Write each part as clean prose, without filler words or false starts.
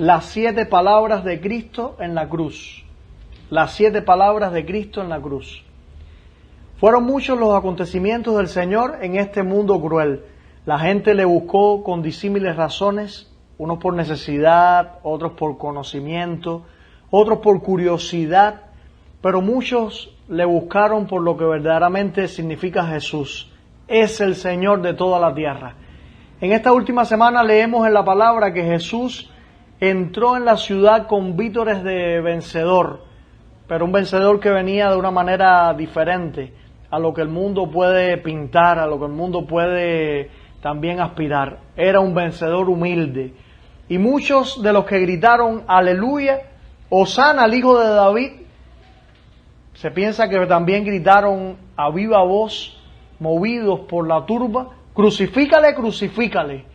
las 7 palabras de Cristo en la cruz. Las 7 palabras de Cristo en la cruz. Fueron muchos los acontecimientos del Señor en este mundo cruel. La gente le buscó con disímiles razones, unos por necesidad, otros por conocimiento, otros por curiosidad, pero muchos le buscaron por lo que verdaderamente significa Jesús. Es el Señor de toda la tierra. En esta última semana leemos en la palabra que Jesús entró en la ciudad con vítores de vencedor, pero un vencedor que venía de una manera diferente a lo que el mundo puede pintar, a lo que el mundo puede también aspirar. Era un vencedor humilde. Y muchos de los que gritaron aleluya, hosana al Hijo de David, se piensa que también gritaron a viva voz, movidos por la turba, crucifícale, crucifícale.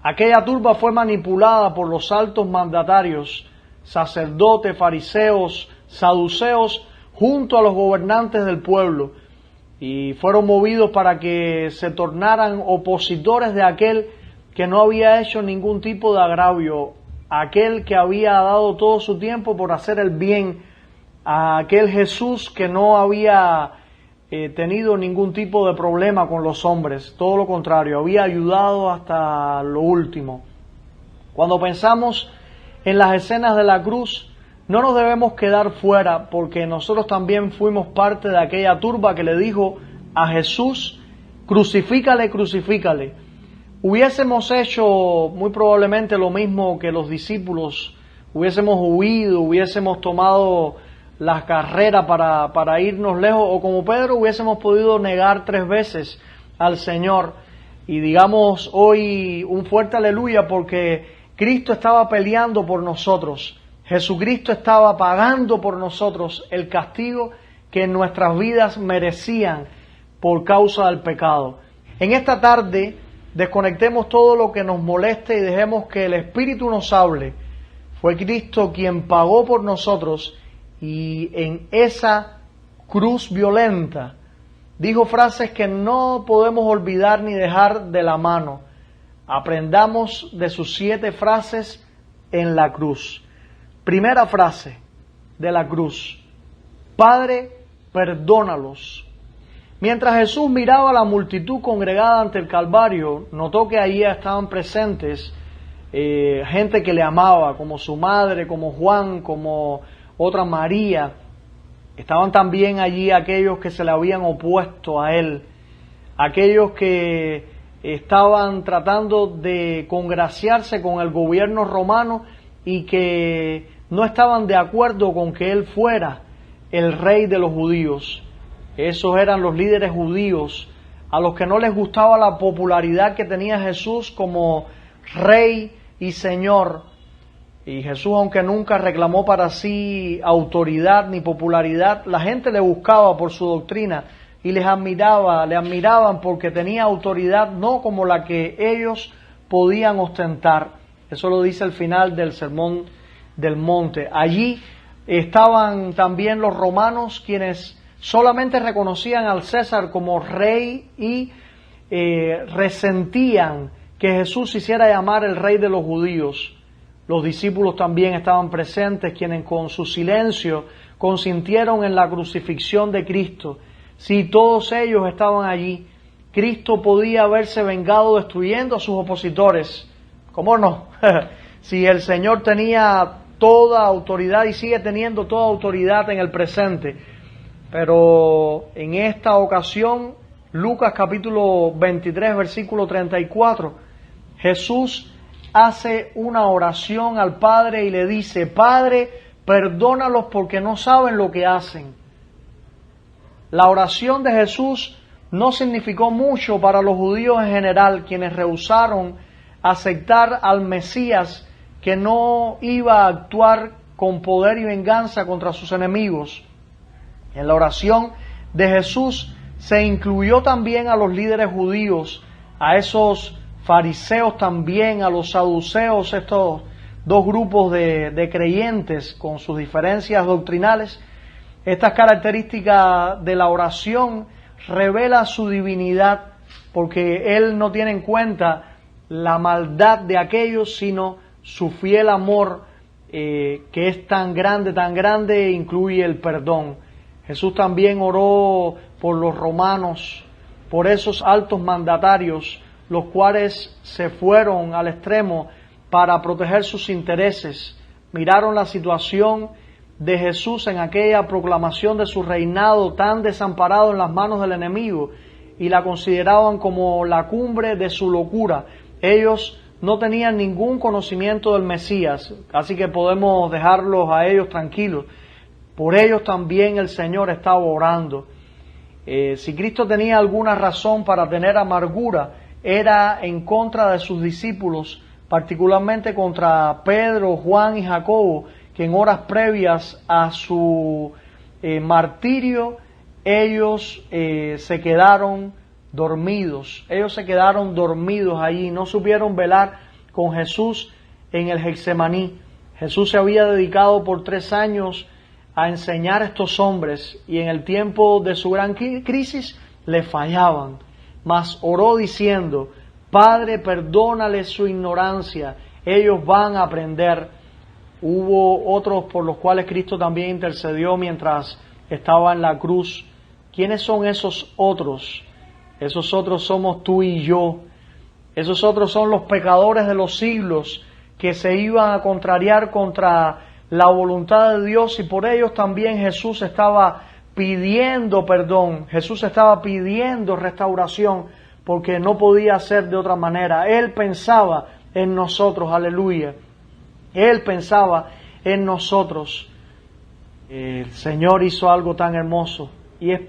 Aquella turba fue manipulada por los altos mandatarios, sacerdotes, fariseos, saduceos, junto a los gobernantes del pueblo, y fueron movidos para que se tornaran opositores de aquel que no había hecho ningún tipo de agravio, aquel que había dado todo su tiempo por hacer el bien, a aquel Jesús que no había tenido ningún tipo de problema con los hombres, todo lo contrario, había ayudado hasta lo último. Cuando pensamos en las escenas de la cruz, no nos debemos quedar fuera, porque nosotros también fuimos parte de aquella turba que le dijo a Jesús, crucifícale, crucifícale. Hubiésemos hecho muy probablemente lo mismo que los discípulos, hubiésemos huido, hubiésemos tomado la carrera para irnos lejos, o como Pedro hubiésemos podido negar 3 veces al Señor. Y digamos hoy un fuerte aleluya, porque Cristo estaba peleando por nosotros. Jesucristo estaba pagando por nosotros el castigo que en nuestras vidas merecían por causa del pecado. En esta tarde desconectemos todo lo que nos moleste y dejemos que el Espíritu nos hable. Fue Cristo quien pagó por nosotros, y en esa cruz violenta dijo frases que no podemos olvidar ni dejar de la mano. Aprendamos de sus 7 frases en la cruz. Primera frase de la cruz: Padre, perdónalos. Mientras Jesús miraba a la multitud congregada ante el Calvario, notó que allí estaban presentes gente que le amaba, como su madre, como Juan, como otra María. Estaban también allí aquellos que se le habían opuesto a él, aquellos que estaban tratando de congraciarse con el gobierno romano y que no estaban de acuerdo con que él fuera el rey de los judíos. Esos eran los líderes judíos, a los que no les gustaba la popularidad que tenía Jesús como rey y señor. Y Jesús, aunque nunca reclamó para sí autoridad ni popularidad, la gente le buscaba por su doctrina y le admiraban porque tenía autoridad no como la que ellos podían ostentar. Eso lo dice el final del Sermón del Monte. Allí estaban también los romanos, quienes solamente reconocían al César como rey y resentían que Jesús se hiciera llamar el rey de los judíos. Los discípulos también estaban presentes, quienes con su silencio consintieron en la crucifixión de Cristo. Si todos ellos estaban allí, Cristo podía haberse vengado destruyendo a sus opositores. ¿Cómo no? Si el Señor tenía toda autoridad y sigue teniendo toda autoridad en el presente. Pero en esta ocasión, Lucas capítulo 23, versículo 34, Jesús hace una oración al Padre y le dice: Padre, perdónalos porque no saben lo que hacen. La oración de Jesús no significó mucho para los judíos en general, quienes rehusaron aceptar al Mesías que no iba a actuar con poder y venganza contra sus enemigos. En la oración de Jesús se incluyó también a los líderes judíos, a esos fariseos también, a los saduceos, estos 2 grupos de creyentes con sus diferencias doctrinales. Estas características de la oración revelan su divinidad, porque Él no tiene en cuenta la maldad de aquellos, sino su fiel amor, que es tan grande, incluye el perdón. Jesús también oró por los romanos, por esos altos mandatarios, los cuales se fueron al extremo para proteger sus intereses. Miraron la situación de Jesús en aquella proclamación de su reinado tan desamparado en las manos del enemigo y la consideraban como la cumbre de su locura. Ellos no tenían ningún conocimiento del Mesías, así que podemos dejarlos a ellos tranquilos. Por ellos también el Señor estaba orando. Si Cristo tenía alguna razón para tener amargura, era en contra de sus discípulos, particularmente contra Pedro, Juan y Jacobo, que en horas previas a su martirio, ellos se quedaron dormidos. Ellos se quedaron dormidos allí, no supieron velar con Jesús en el Getsemaní. Jesús se había dedicado por 3 años a enseñar a estos hombres y en el tiempo de su gran crisis le fallaban. Mas oró diciendo: Padre, perdónales su ignorancia, ellos van a aprender. Hubo otros por los cuales Cristo también intercedió mientras estaba en la cruz. ¿Quiénes son esos otros? Esos otros somos tú y yo. Esos otros son los pecadores de los siglos que se iban a contrariar contra la voluntad de Dios, y por ellos también Jesús estaba pidiendo perdón. Jesús estaba pidiendo restauración porque no podía ser de otra manera. Él pensaba en nosotros, aleluya. Él pensaba en nosotros. El Señor hizo algo tan hermoso y es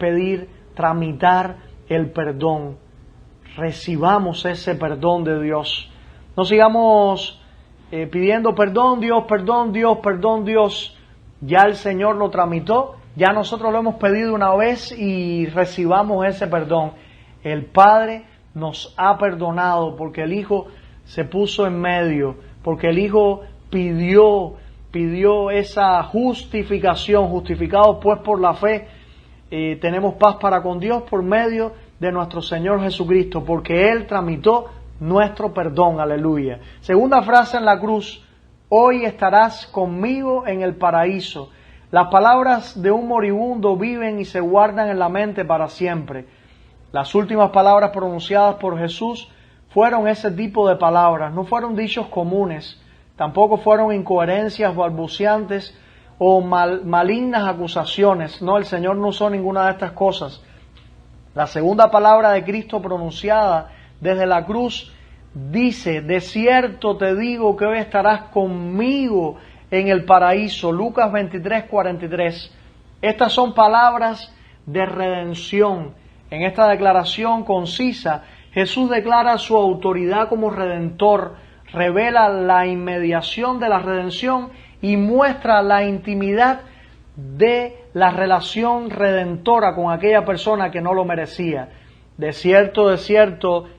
tramitar el perdón. Recibamos ese perdón de Dios. No sigamos pidiendo perdón Dios, perdón Dios, perdón Dios. Ya el Señor lo tramitó, ya nosotros lo hemos pedido una vez y recibamos ese perdón. El Padre nos ha perdonado porque el Hijo se puso en medio, porque el Hijo pidió esa justificación. Justificados pues por la fe, tenemos paz para con Dios por medio de nuestro Señor Jesucristo, porque Él tramitó nuestro perdón, aleluya. Segunda frase en la cruz: hoy estarás conmigo en el paraíso. Las palabras de un moribundo viven y se guardan en la mente para siempre. Las últimas palabras pronunciadas por Jesús fueron ese tipo de palabras, no fueron dichos comunes, tampoco fueron incoherencias balbuceantes o malignas acusaciones. No, el Señor no usó ninguna de estas cosas. La segunda palabra de Cristo pronunciada desde la cruz dice: de cierto te digo que hoy estarás conmigo en el paraíso. Lucas 23:43. Estas son palabras de redención. En esta declaración concisa, Jesús declara su autoridad como redentor, revela la inmediación de la redención y muestra la intimidad de la relación redentora con aquella persona que no lo merecía. De cierto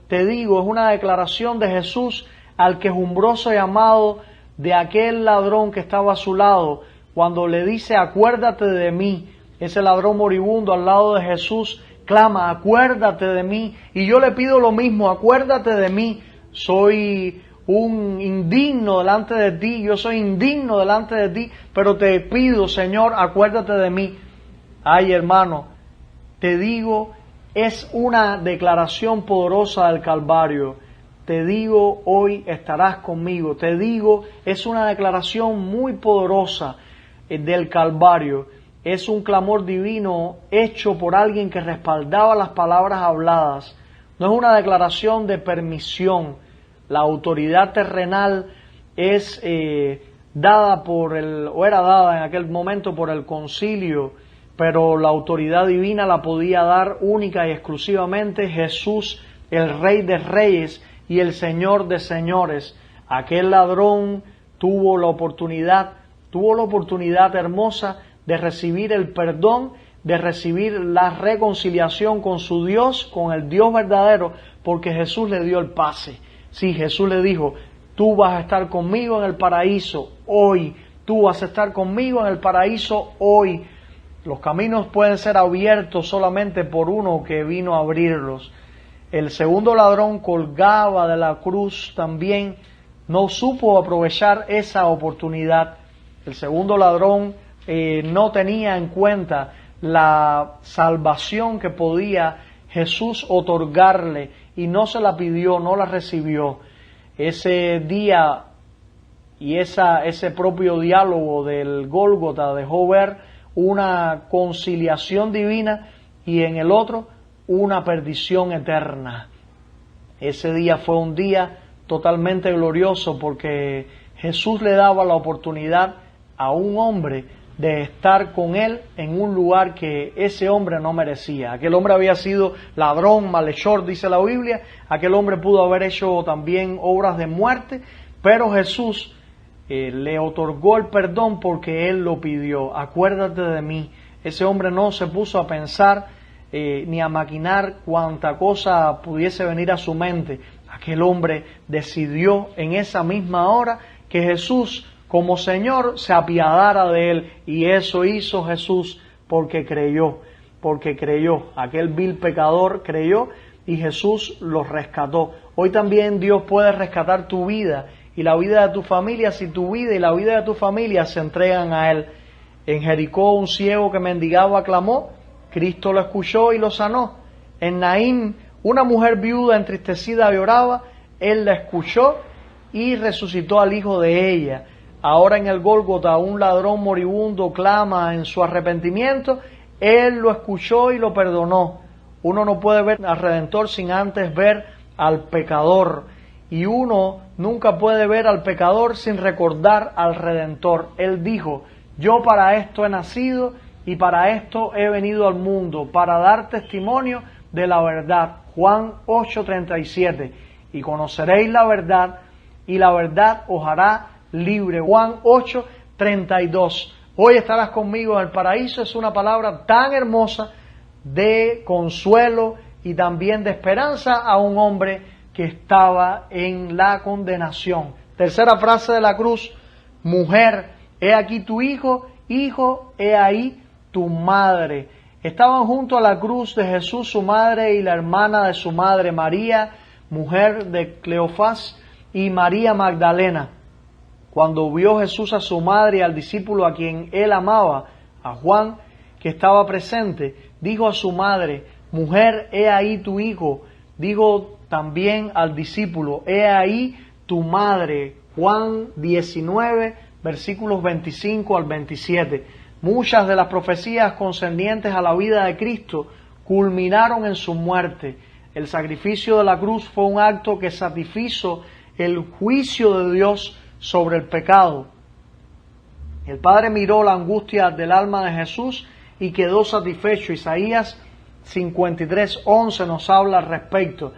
te digo, es una declaración de Jesús al quejumbroso llamado de aquel ladrón que estaba a su lado, cuando le dice: acuérdate de mí. Ese ladrón moribundo al lado de Jesús clama: acuérdate de mí. Y yo le pido lo mismo: acuérdate de mí. Soy un indigno delante de ti, yo soy indigno delante de ti, pero te pido, Señor, acuérdate de mí. Ay, hermano, te digo, es una declaración poderosa del Calvario. Te digo, hoy estarás conmigo. Te digo, es una declaración muy poderosa del Calvario. Es un clamor divino hecho por alguien que respaldaba las palabras habladas. No es una declaración de permisión. La autoridad terrenal es era dada en aquel momento por el concilio, pero la autoridad divina la podía dar única y exclusivamente Jesús, el Rey de Reyes y el Señor de Señores. Aquel ladrón tuvo la oportunidad hermosa de recibir el perdón, de recibir la reconciliación con su Dios, con el Dios verdadero, porque Jesús le dio el pase. Sí, Jesús le dijo: tú vas a estar conmigo en el paraíso hoy, tú vas a estar conmigo en el paraíso hoy. Los caminos pueden ser abiertos solamente por uno que vino a abrirlos. El segundo ladrón colgaba de la cruz también, no supo aprovechar esa oportunidad. El segundo ladrón no tenía en cuenta la salvación que podía Jesús otorgarle y no se la pidió, no la recibió. Ese día y ese propio diálogo del Gólgota dejó ver una conciliación divina y en el otro una perdición eterna. Ese día fue un día totalmente glorioso porque Jesús le daba la oportunidad a un hombre de estar con él en un lugar que ese hombre no merecía. Aquel hombre había sido ladrón, malhechor, dice la Biblia. Aquel hombre pudo haber hecho también obras de muerte, pero Jesús le otorgó el perdón porque él lo pidió. Acuérdate de mí. Ese hombre no se puso a pensar ni a maquinar cuánta cosa pudiese venir a su mente. Aquel hombre decidió en esa misma hora que Jesús como Señor se apiadara de él, y eso hizo Jesús porque creyó. Aquel vil pecador creyó y Jesús lo rescató. Hoy también Dios puede rescatar tu vida y la vida de tu familia si tu vida y la vida de tu familia se entregan a Él. En Jericó un ciego que mendigaba clamó, Cristo lo escuchó y lo sanó. En Naín una mujer viuda entristecida lloraba, Él la escuchó y resucitó al hijo de ella. Ahora en el Gólgota un ladrón moribundo clama en su arrepentimiento, Él lo escuchó y lo perdonó. Uno no puede ver al Redentor sin antes ver al pecador, y uno nunca puede ver al pecador sin recordar al Redentor. Él dijo, yo para esto he nacido y para esto he venido al mundo, para dar testimonio de la verdad. Juan 8:37, y conoceréis la verdad, y la verdad os hará libre. Juan 8:32. Hoy estarás conmigo en el paraíso es una palabra tan hermosa de consuelo y también de esperanza a un hombre que estaba en la condenación. Tercera frase de la cruz, mujer, he aquí tu hijo, hijo, he ahí tu madre. Estaban junto a la cruz de Jesús su madre y la hermana de su madre, María, mujer de Cleofás, y María Magdalena. Cuando vio Jesús a su madre y al discípulo a quien él amaba, a Juan, que estaba presente, dijo a su madre, mujer, he ahí tu hijo. Dijo también al discípulo, he ahí tu madre. Juan 19, versículos 25 al 27. Muchas de las profecías concernientes a la vida de Cristo culminaron en su muerte. El sacrificio de la cruz fue un acto que satisfizo el juicio de Dios sobre el pecado. El Padre miró la angustia del alma de Jesús y quedó satisfecho. Isaías 53:11 nos habla al respecto.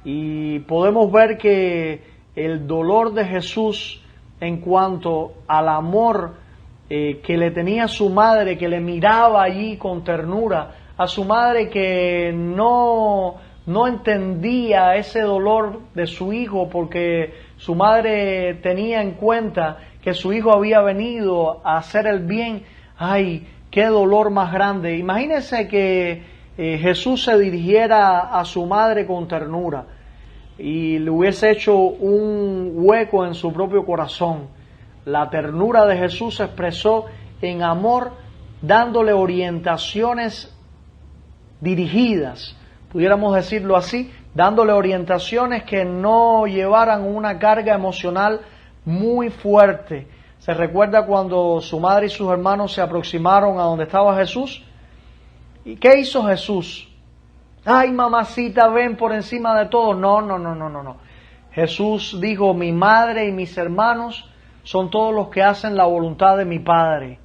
Y podemos ver que el dolor de Jesús en cuanto al amor que le tenía a su madre, que le miraba allí con ternura, a su madre que no entendía ese dolor de su hijo porque su madre tenía en cuenta que su hijo había venido a hacer el bien. ¡Ay, qué dolor más grande! Imagínense que Jesús se dirigiera a su madre con ternura y le hubiese hecho un hueco en su propio corazón. La ternura de Jesús se expresó en amor, dándole orientaciones dirigidas, pudiéramos decirlo así, dándole orientaciones que no llevaran una carga emocional muy fuerte. ¿Se recuerda cuando su madre y sus hermanos se aproximaron a donde estaba Jesús? ¿Y qué hizo Jesús? ¡Ay, mamacita, ven por encima de todo! No. Jesús dijo, mi madre y mis hermanos son todos los que hacen la voluntad de mi Padre.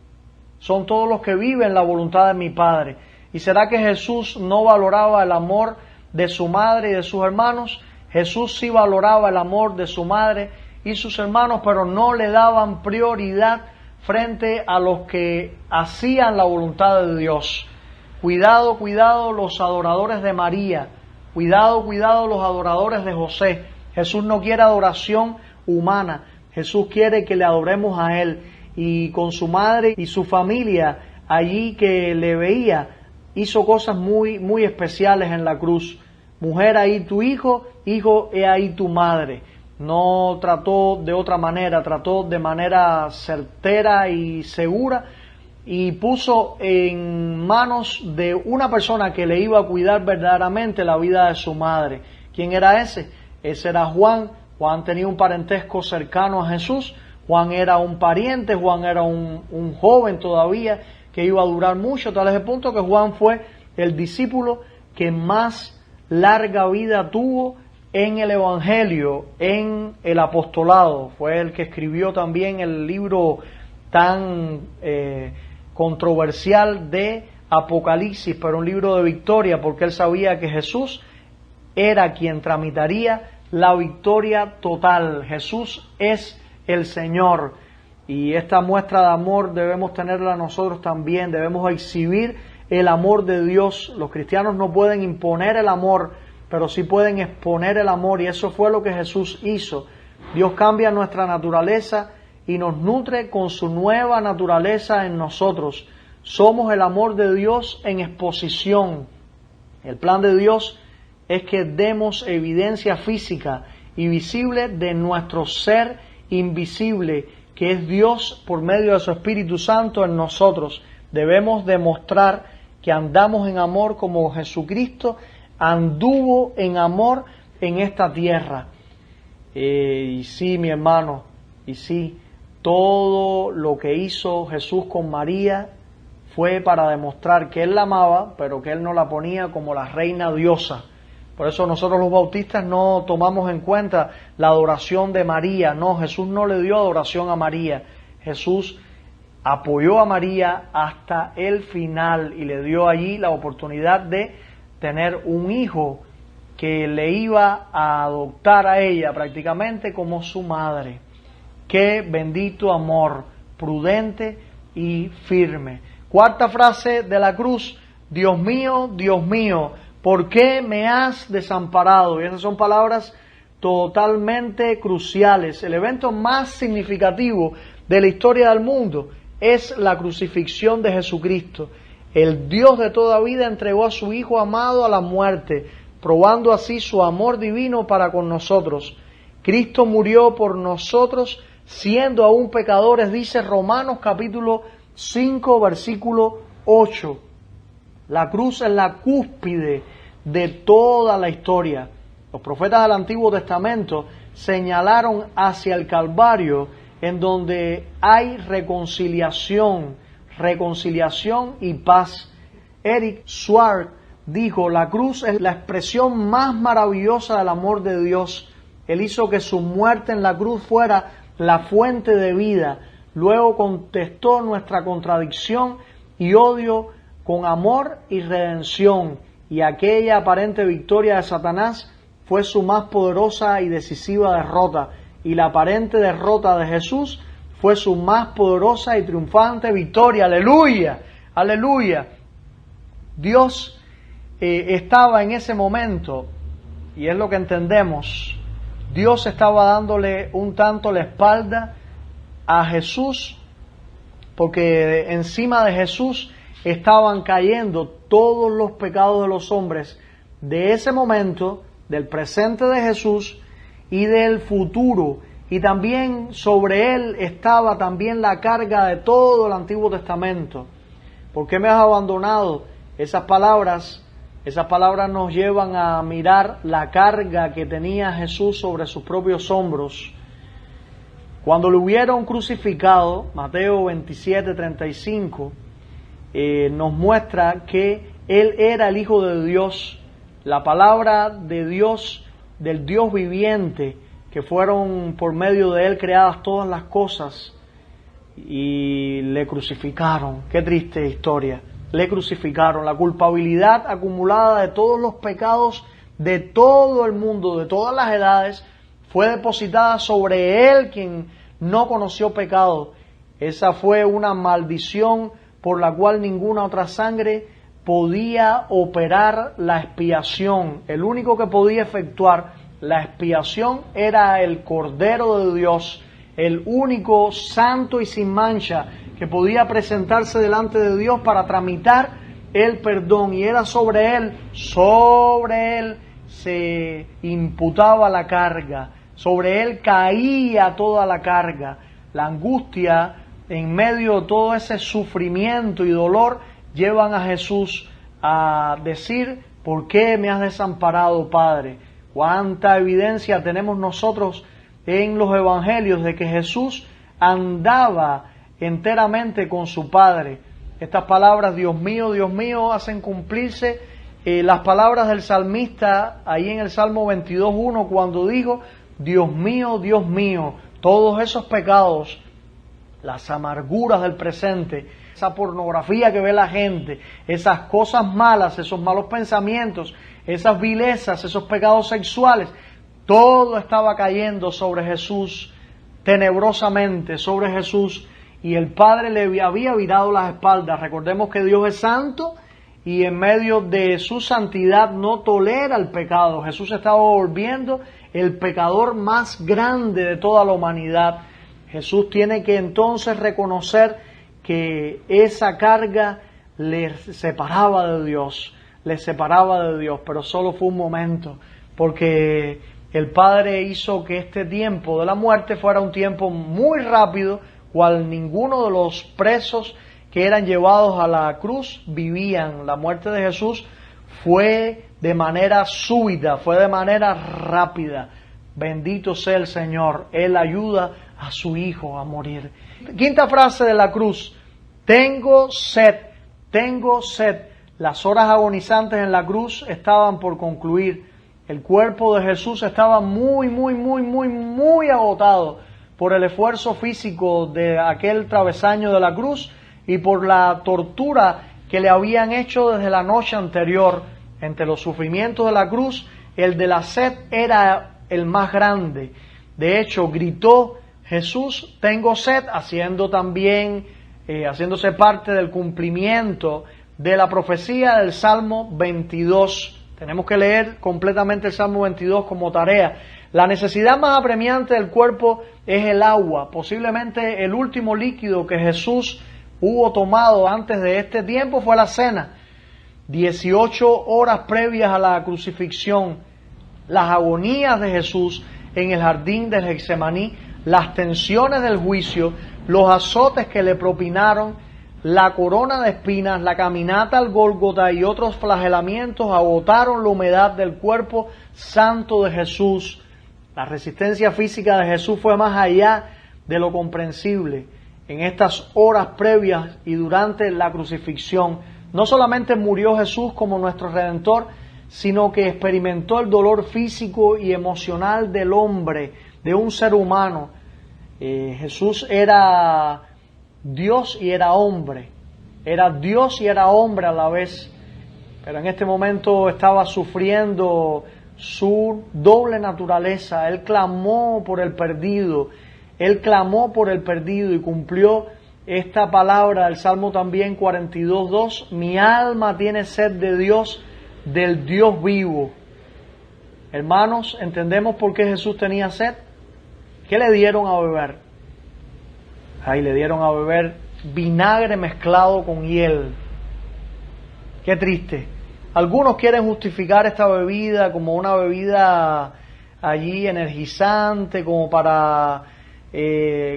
Son todos los que viven la voluntad de mi Padre. ¿Y será que Jesús no valoraba el amor de su madre y de sus hermanos? Jesús sí valoraba el amor de su madre y sus hermanos, pero no le daban prioridad frente a los que hacían la voluntad de Dios. Cuidado los adoradores de María. Cuidado los adoradores de José. Jesús no quiere adoración humana. Jesús quiere que le adoremos a Él. Y con su madre y su familia allí que le veía, hizo cosas muy especiales en la cruz. Mujer, ahí tu hijo, hijo, he ahí tu madre. no trató de otra manera, trató de manera certera y segura y puso en manos de una persona que le iba a cuidar verdaderamente la vida de su madre. ¿Quién era ese? Ese era Juan. Juan tenía un parentesco cercano a Jesús. Juan era un pariente, Juan era un joven todavía que iba a durar mucho, tal es el punto que Juan fue el discípulo que más larga vida tuvo en el Evangelio, en el apostolado. Fue el que escribió también el libro tan controversial de Apocalipsis, pero un libro de victoria, porque él sabía que Jesús era quien tramitaría la victoria total. Jesús es el Señor, y esta muestra de amor debemos tenerla nosotros también. Debemos exhibir el amor de Dios. Los cristianos no pueden imponer el amor, pero sí pueden exponer el amor, y eso fue lo que Jesús hizo. Dios cambia nuestra naturaleza y nos nutre con su nueva naturaleza en nosotros. Somos el amor de Dios en exposición. El plan de Dios es que demos evidencia física y visible de nuestro ser invisible, que es Dios por medio de su Espíritu Santo en nosotros. Debemos demostrar que andamos en amor como Jesucristo anduvo en amor en esta tierra. Y sí, mi hermano, y sí, todo lo que hizo Jesús con María fue para demostrar que Él la amaba, pero que Él no la ponía como la reina diosa. Por eso nosotros los bautistas no tomamos en cuenta la adoración de María. No, Jesús no le dio adoración a María. Jesús apoyó a María hasta el final y le dio allí la oportunidad de tener un hijo que le iba a adoptar a ella prácticamente como su madre. Qué bendito amor, prudente y firme. Cuarta frase de la cruz: Dios mío, ¿por qué me has desamparado? Y esas son palabras totalmente cruciales. El evento más significativo de la historia del mundo es la crucifixión de Jesucristo. El Dios de toda vida entregó a su Hijo amado a la muerte, probando así su amor divino para con nosotros. Cristo murió por nosotros siendo aún pecadores, dice Romanos capítulo 5, versículo 8. La cruz es la cúspide de toda la historia. Los profetas del Antiguo Testamento señalaron hacia el Calvario, en donde hay reconciliación y paz. Eric Schwartz dijo: la cruz es la expresión más maravillosa del amor de Dios. Él hizo que su muerte en la cruz fuera la fuente de vida. Luego contestó nuestra contradicción y odio con amor y redención. Y aquella aparente victoria de Satanás fue su más poderosa y decisiva derrota. Y la aparente derrota de Jesús fue su más poderosa y triunfante victoria. ¡Aleluya! ¡Aleluya! Dios estaba en ese momento, y es lo que entendemos, Dios estaba dándole un tanto la espalda a Jesús, porque encima de Jesús estaban cayendo todos los pecados de los hombres de ese momento, del presente de Jesús y del futuro. Y también sobre él estaba también la carga de todo el Antiguo Testamento. ¿Por qué me has abandonado? Esas palabras nos llevan a mirar la carga que tenía Jesús sobre sus propios hombros. Cuando lo hubieron crucificado, Mateo 27:35, nos muestra que Él era el Hijo de Dios, la palabra de Dios, del Dios viviente, que fueron por medio de Él creadas todas las cosas, y le crucificaron. Qué triste historia. Le crucificaron. La culpabilidad acumulada de todos los pecados de todo el mundo, de todas las edades, fue depositada sobre Él, quien no conoció pecado. Esa fue una maldición por la cual ninguna otra sangre podía operar la expiación. El único que podía efectuar la expiación era el Cordero de Dios, el único santo y sin mancha que podía presentarse delante de Dios para tramitar el perdón, y era sobre él se imputaba la carga, Sobre él caía toda la carga. La angustia, en medio de todo ese sufrimiento y dolor, llevan a Jesús a decir: ¿por qué me has desamparado, Padre? Cuánta evidencia tenemos nosotros en los evangelios de que Jesús andaba enteramente con su Padre. Estas palabras, Dios mío, hacen cumplirse las palabras del salmista ahí en el Salmo 22:1, cuando dijo: Dios mío, todos esos pecados, las amarguras del presente, esa pornografía que ve la gente, esas cosas malas, esos malos pensamientos, esas vilezas, esos pecados sexuales, todo estaba cayendo sobre Jesús tenebrosamente, sobre Jesús, y el Padre le había virado las espaldas. Recordemos que Dios es santo y en medio de su santidad no tolera el pecado. Jesús estaba volviendo el pecador más grande de toda la humanidad. Jesús tiene que entonces reconocer que esa carga le separaba de Dios, pero solo fue un momento, porque el Padre hizo que este tiempo de la muerte fuera un tiempo muy rápido, cual ninguno de los presos que eran llevados a la cruz vivían. La muerte de Jesús fue de manera súbita, fue de manera rápida. Bendito sea el Señor, Él ayuda a su Hijo a morir. Quinta frase de la cruz: tengo sed, tengo sed. Las horas agonizantes en la cruz estaban por concluir. El cuerpo de Jesús estaba muy agotado por el esfuerzo físico de aquel travesaño de la cruz y por la tortura que le habían hecho desde la noche anterior. Entre los sufrimientos de la cruz, el de la sed era el más grande. De hecho, gritó Jesús: tengo sed, haciéndose parte del cumplimiento de la profecía del Salmo 22. Tenemos que leer completamente el Salmo 22 como tarea. La necesidad más apremiante del cuerpo es el agua, posiblemente el último líquido que Jesús hubo tomado antes de este tiempo fue la cena. 18 horas previas a la crucifixión, las agonías de Jesús en el jardín del Getsemaní, las tensiones del juicio, los azotes que le propinaron, la corona de espinas, la caminata al Gólgota y otros flagelamientos agotaron la humedad del cuerpo santo de Jesús. La resistencia física de Jesús fue más allá de lo comprensible. En estas horas previas y durante la crucifixión, no solamente murió Jesús como nuestro Redentor, sino que experimentó el dolor físico y emocional del hombre, de un ser humano. Jesús era Dios y era hombre. Era Dios y era hombre a la vez. Pero en este momento estaba sufriendo su doble naturaleza. Él clamó por el perdido. Él clamó por el perdido y cumplió esta palabra del Salmo también 42:2. Mi alma tiene sed de Dios, del Dios vivo. Hermanos, ¿entendemos por qué Jesús tenía sed? ¿Qué le dieron a beber? Le dieron a beber vinagre mezclado con hiel. Qué triste. Algunos quieren justificar esta bebida como una bebida allí energizante, como para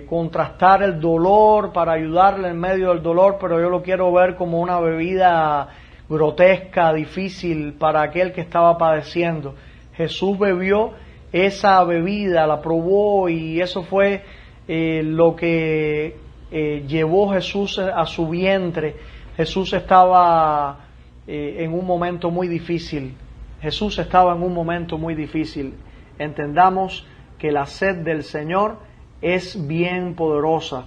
contrastar el dolor, para ayudarle en medio del dolor, pero yo lo quiero ver como una bebida grotesca, difícil para aquel que estaba padeciendo. Jesús bebió esa bebida, la probó, y eso fue lo que llevó Jesús a su vientre. Jesús estaba en un momento muy difícil. Jesús estaba en un momento muy difícil. Entendamos que la sed del Señor es bien poderosa.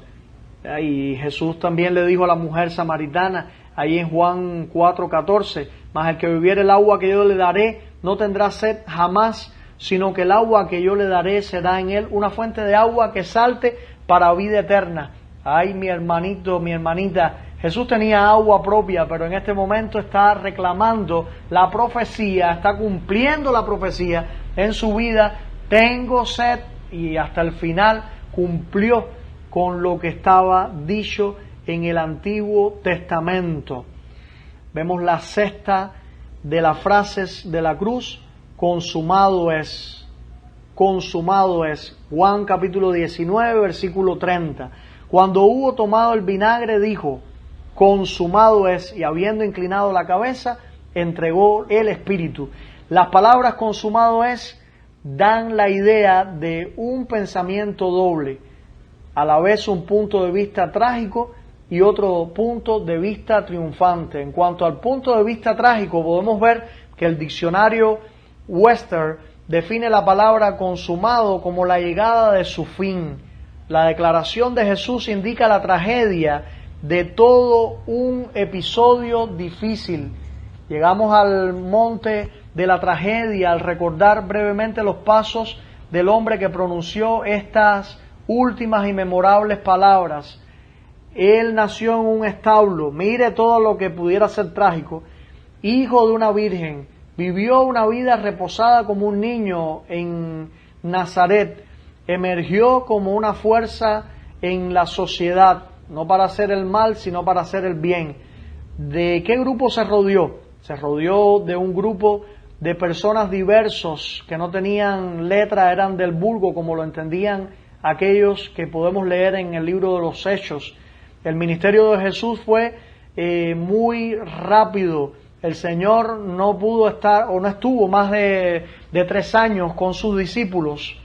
Y Jesús también le dijo a la mujer samaritana, ahí en Juan 4:14, mas el que bebiere el agua que yo le daré, no tendrá sed jamás, sino que el agua que yo le daré será en él una fuente de agua que salte para vida eterna. Ay, mi hermanito, mi hermanita, Jesús tenía agua propia, pero en este momento está reclamando la profecía, está cumpliendo la profecía en su vida. Tengo sed, y hasta el final cumplió con lo que estaba dicho en el Antiguo Testamento. Vemos la sexta de las frases de la cruz: consumado es. consumado es. Juan capítulo 19, versículo 30. Cuando hubo tomado el vinagre, dijo, consumado es, y habiendo inclinado la cabeza, entregó el espíritu. Las palabras consumado es dan la idea de un pensamiento doble, a la vez un punto de vista trágico y otro punto de vista triunfante. En cuanto al punto de vista trágico, podemos ver que el diccionario Webster define la palabra consumado como la llegada de su fin. La declaración de Jesús indica la tragedia de todo un episodio difícil. Llegamos al monte de la tragedia al recordar brevemente los pasos del hombre que pronunció estas últimas y memorables palabras. Él nació en un establo, mire todo lo que pudiera ser trágico, hijo de una virgen, vivió una vida reposada como un niño en Nazaret, emergió como una fuerza en la sociedad, no para hacer el mal, sino para hacer el bien. ¿De qué grupo se rodeó? Se rodeó de un grupo de personas diversos que no tenían letra, eran del vulgo, como lo entendían aquellos que podemos leer en el libro de los Hechos. El ministerio de Jesús fue muy rápido. El Señor no pudo estar o no estuvo más de 3 años con sus discípulos.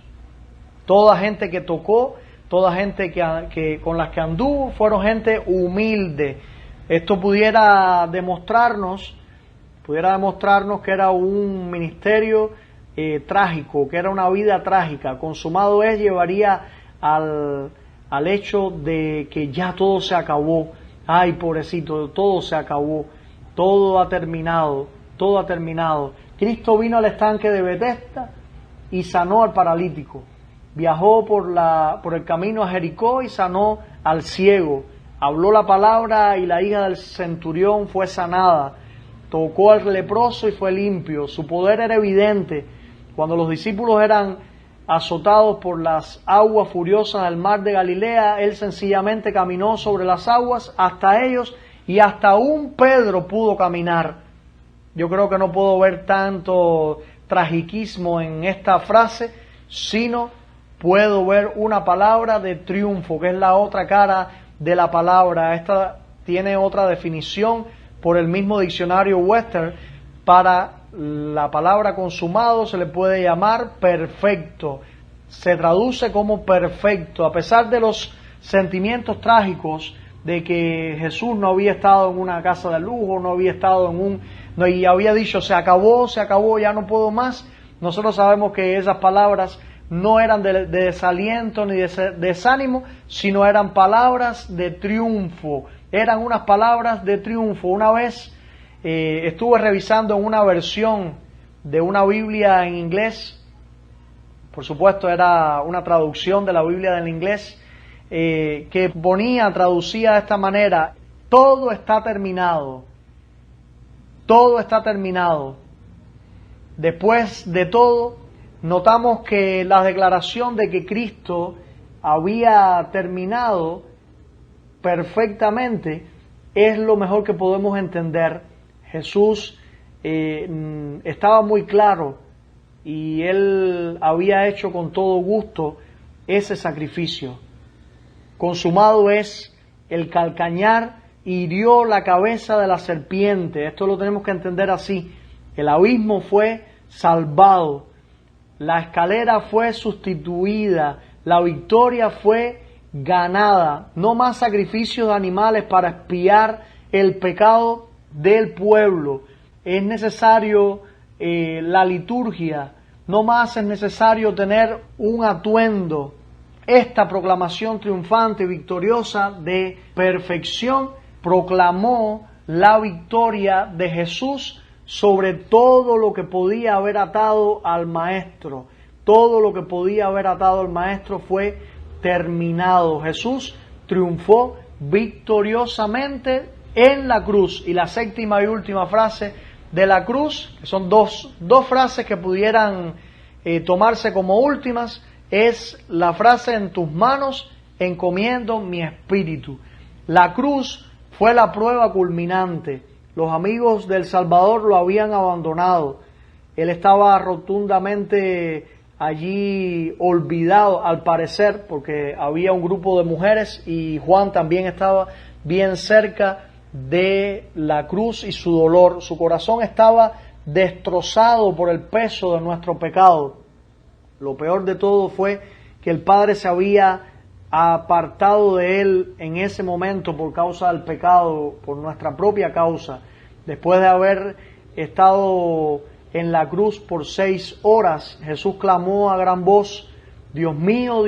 Toda gente que tocó, toda gente que con las que anduvo, fueron gente humilde. Esto pudiera demostrarnos que era un ministerio trágico, que era una vida trágica. Consumado es llevaría al hecho de que ya todo se acabó. Ay, pobrecito, todo se acabó. Todo ha terminado, todo ha terminado. Cristo vino al estanque de Betesda y sanó al paralítico. Viajó por el camino a Jericó y sanó al ciego. Habló la palabra y la hija del centurión fue sanada. Tocó al leproso y fue limpio. Su poder era evidente. Cuando los discípulos eran azotados por las aguas furiosas del mar de Galilea, Él sencillamente caminó sobre las aguas hasta ellos y hasta un Pedro pudo caminar. Yo creo que no puedo ver tanto tragiquismo en esta frase, sino puedo ver una palabra de triunfo, que es la otra cara de la palabra. Esta tiene otra definición por el mismo diccionario Webster. Para la palabra consumado se le puede llamar perfecto. Se traduce como perfecto. A pesar de los sentimientos trágicos de que Jesús no había estado en una casa de lujo, no había estado y había dicho se acabó, ya no puedo más. Nosotros sabemos que esas palabras no eran de desaliento ni de desánimo, sino eran palabras de triunfo. Eran unas palabras de triunfo. Una vez estuve revisando en una versión de una Biblia en inglés, por supuesto era una traducción de la Biblia del inglés, que traducía de esta manera: todo está terminado, todo está terminado. Después de todo, notamos que la declaración de que Cristo había terminado perfectamente es lo mejor que podemos entender. Jesús estaba muy claro y Él había hecho con todo gusto ese sacrificio. Consumado es, el calcañar hirió la cabeza de la serpiente. Esto lo tenemos que entender así. El abismo fue salvado, la escalera fue sustituida, la victoria fue ganada. No más sacrificios de animales para expiar el pecado del pueblo. Es necesario la liturgia, no más es necesario tener un atuendo. Esta proclamación triunfante y victoriosa de perfección proclamó la victoria de Jesús sobre todo lo que podía haber atado al Maestro. Todo lo que podía haber atado al Maestro fue terminado. Jesús triunfó victoriosamente en la cruz. Y la séptima y última frase de la cruz, que son dos frases que pudieran tomarse como últimas, es la frase: en tus manos encomiendo mi espíritu. La cruz fue la prueba culminante. Los amigos del Salvador lo habían abandonado. Él estaba rotundamente allí olvidado al parecer, porque había un grupo de mujeres y Juan también estaba bien cerca de la cruz y su dolor. Su corazón estaba destrozado por el peso de nuestro pecado. Lo peor de todo fue que el Padre se había apartado de él en ese momento por causa del pecado, por nuestra propia causa. Después de haber estado en la cruz por 6 horas, Jesús clamó a gran voz: Dios mío,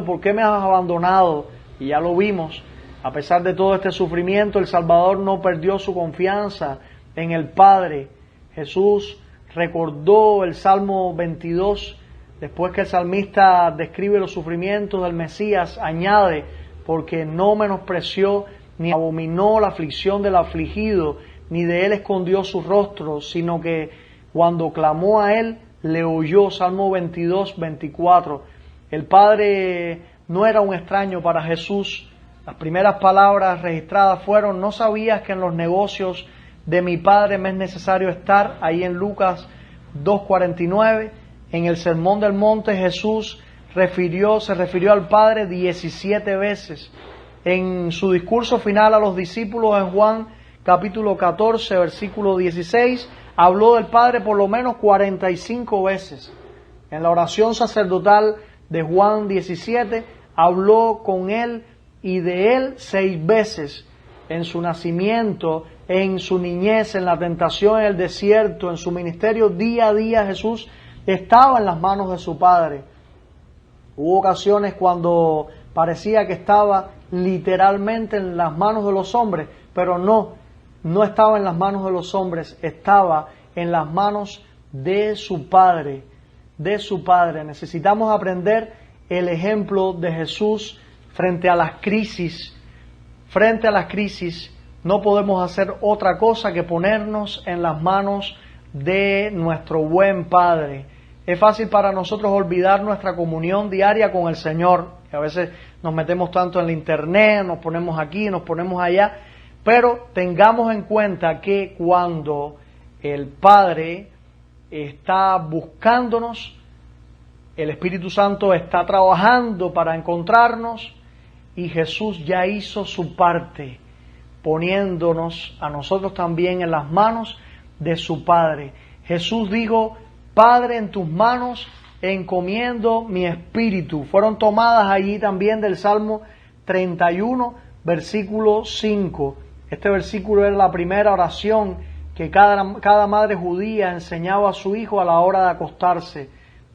¿por qué me has abandonado? Y ya lo vimos, a pesar de todo este sufrimiento, el Salvador no perdió su confianza en el Padre. Jesús recordó el Salmo 22, después que el salmista describe los sufrimientos del Mesías, añade: porque no menospreció ni abominó la aflicción del afligido, ni de él escondió su rostro, sino que cuando clamó a él, le oyó. Salmo 22, 24. El Padre no era un extraño para Jesús. Las primeras palabras registradas fueron: ¿no sabías que en los negocios de mi Padre me es necesario estar? Ahí en Lucas 2:49. En el Sermón del Monte Jesús se refirió al Padre 17 veces. En su discurso final a los discípulos en Juan capítulo 14, versículo 16, habló del Padre por lo menos 45 veces. En la oración sacerdotal de Juan 17, habló con él y de él 6 veces. En su nacimiento, en su niñez, en la tentación en el desierto, en su ministerio, día a día Jesús estaba en las manos de su Padre. Hubo ocasiones cuando parecía que estaba literalmente en las manos de los hombres, pero no estaba en las manos de los hombres, estaba en las manos de su Padre, Necesitamos aprender el ejemplo de Jesús frente a las crisis. Frente a las crisis no podemos hacer otra cosa que ponernos en las manos de nuestro buen Padre. Es fácil para nosotros olvidar nuestra comunión diaria con el Señor. A veces nos metemos tanto en la internet, nos ponemos aquí, nos ponemos allá, pero tengamos en cuenta que cuando el Padre está buscándonos, el Espíritu Santo está trabajando para encontrarnos y Jesús ya hizo su parte, poniéndonos a nosotros también en las manos de su Padre. Jesús dijo: Padre, en tus manos encomiendo mi espíritu. Fueron tomadas allí también del Salmo 31, versículo 5. Este versículo era la primera oración que cada madre judía enseñaba a su hijo a la hora de acostarse.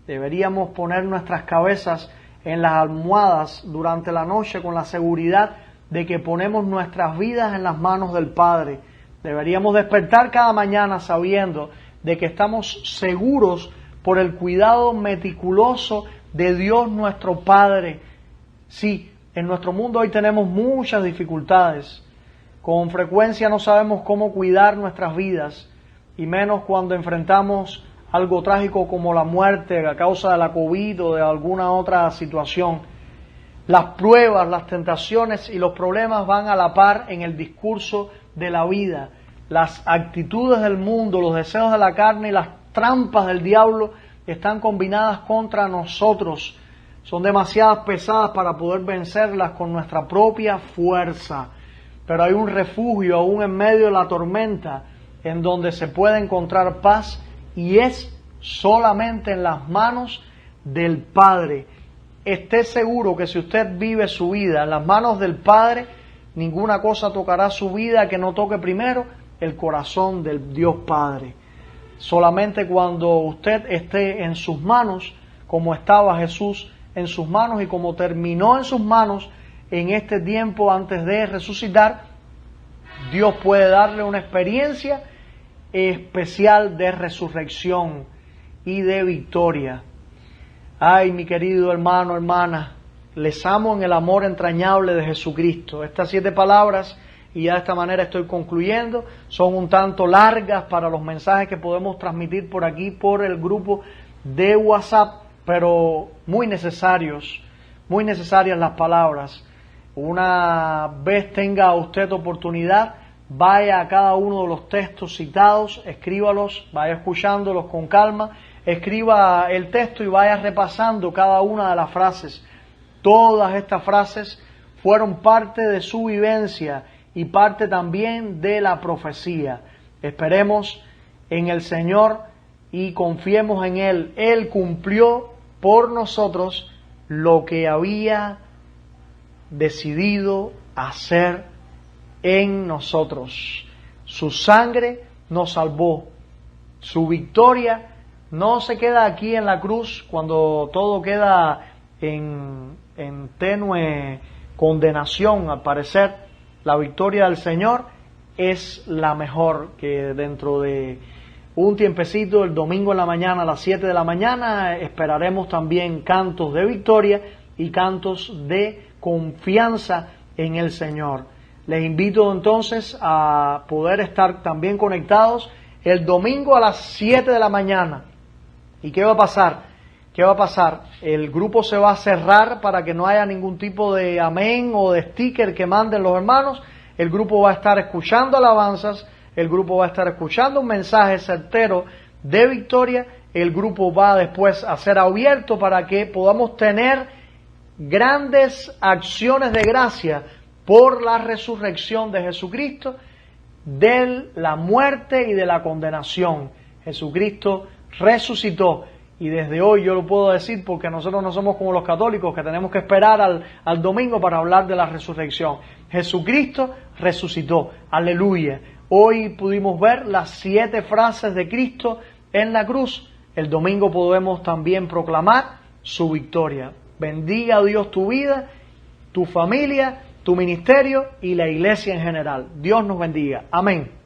Deberíamos poner nuestras cabezas en las almohadas durante la noche con la seguridad de que ponemos nuestras vidas en las manos del Padre. Deberíamos despertar cada mañana sabiendo de que estamos seguros por el cuidado meticuloso de Dios nuestro Padre. Sí, en nuestro mundo hoy tenemos muchas dificultades. Con frecuencia no sabemos cómo cuidar nuestras vidas, y menos cuando enfrentamos algo trágico como la muerte a causa de la COVID o de alguna otra situación. Las pruebas, las tentaciones y los problemas van a la par en el discurso de la vida. Las actitudes del mundo, los deseos de la carne y las trampas del diablo están combinadas contra nosotros. Son demasiadas pesadas para poder vencerlas con nuestra propia fuerza. Pero hay un refugio aún en medio de la tormenta en donde se puede encontrar paz, y es solamente en las manos del Padre. Esté seguro que si usted vive su vida en las manos del Padre, ninguna cosa tocará su vida que no toque primero el corazón del Dios Padre. Solamente cuando usted esté en sus manos, como estaba Jesús en sus manos y como terminó en sus manos en este tiempo antes de resucitar, Dios puede darle una experiencia especial de resurrección y de victoria. Ay, mi querido hermano, hermana, les amo en el amor entrañable de Jesucristo. Estas 7 palabras, y ya de esta manera estoy concluyendo, son un tanto largas para los mensajes que podemos transmitir por aquí, por el grupo de WhatsApp, pero muy necesarias las palabras. Una vez tenga usted oportunidad, vaya a cada uno de los textos citados, escríbalos, vaya escuchándolos con calma, escriba el texto y vaya repasando cada una de las frases. Todas estas frases fueron parte de su vivencia y parte también de la profecía. Esperemos en el Señor y confiemos en Él. Él cumplió por nosotros lo que había decidido hacer en nosotros. Su sangre nos salvó. Su victoria no se queda aquí en la cruz cuando todo queda en tenue condenación. Al parecer, la victoria del Señor es la mejor, que dentro de un tiempecito, el domingo en la mañana, a las 7 de la mañana, esperaremos también cantos de victoria y cantos de confianza en el Señor. Les invito entonces a poder estar también conectados el domingo a las 7 de la mañana. ¿Y qué va a pasar? ¿Qué va a pasar? El grupo se va a cerrar para que no haya ningún tipo de amén o de sticker que manden los hermanos. El grupo va a estar escuchando alabanzas, el grupo va a estar escuchando un mensaje certero de victoria. El grupo va después a ser abierto para que podamos tener grandes acciones de gracia por la resurrección de Jesucristo, de la muerte y de la condenación. Jesucristo resucitó y desde hoy yo lo puedo decir porque nosotros no somos como los católicos que tenemos que esperar al domingo para hablar de la resurrección. Jesucristo resucitó. Aleluya. Hoy pudimos ver las 7 frases de Cristo en la cruz. El domingo podemos también proclamar su victoria. Bendiga a Dios tu vida, tu familia, tu ministerio y la iglesia en general. Dios nos bendiga. Amén.